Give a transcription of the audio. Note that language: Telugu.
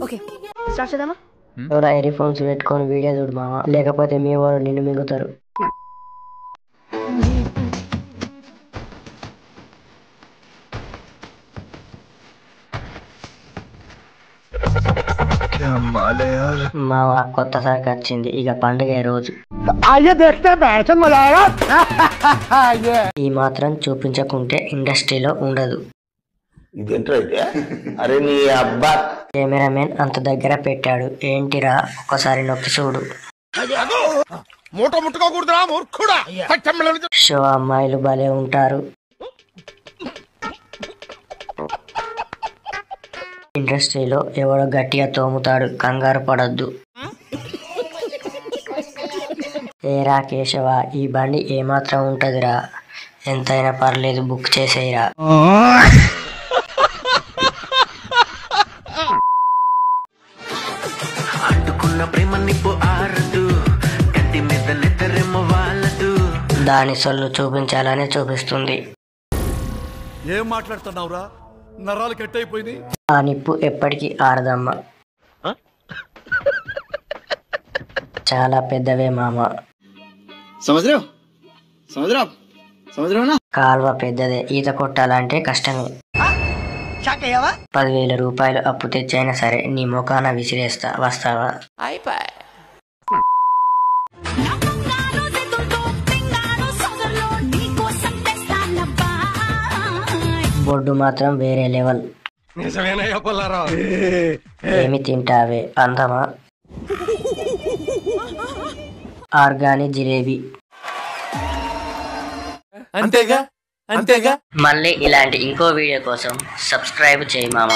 ఓకే స్టార్ట్ చేద్దామా? ఎవరా ఇయర్ ఫోన్స్ పెట్టుకొని వీడియో చూడు మామ, లేకపోతే మీ వారు నిన్ను మింగుతారు. మావ కొత్త సరుకు వచ్చింది, ఇక పండుగ రోజు ఈ మాత్రం చూపించకుంటే ఇండస్ట్రీలో ఉండదు. అరే నీ అబ్బా, కెమెరామెన్ అంత దగ్గర పెట్టాడు, ఏంటిరా ఒకసారి నొక్కి చూడు. షో అమ్మాయిలు భలే ఉంటారు. ఇండస్ట్రీలో ఎవడో గట్టిగా తోముతాడు, కంగారు పడద్దు. ఏరా కేశవ, ఈ బండి ఏమాత్రం ఉంటదిరా, ఎంతైనా పర్లేదు బుక్ చేసేయరా. దాని సొల్లు చూపించాలని చూపిస్తుంది. ఏం మాట్లాడుతున్నావురా, నరాలు కట్ అయిపోయింది. ఆ నిప్పు ఎప్పటికీ ఆరదమ్మ. చాలా పెద్దవే మామ. కాల్వ పెద్దదే, ఈత కొట్టాలంటే కష్టమే. 10,000 రూపాయలు అప్పు తెచ్చైనా సరే నీ ముఖాన విసిరేస్తా, వస్తావా? బొడ్డు మాత్రం వేరే లెవెల్. ఏమి తింటావే, అందమా? ఆర్గానిక్ జిలేబీ. అంతేగా అంతేగా. మళ్ళీ ఇలాంటి ఇంకో వీడియో కోసం సబ్స్క్రైబ్ చేయి మామ.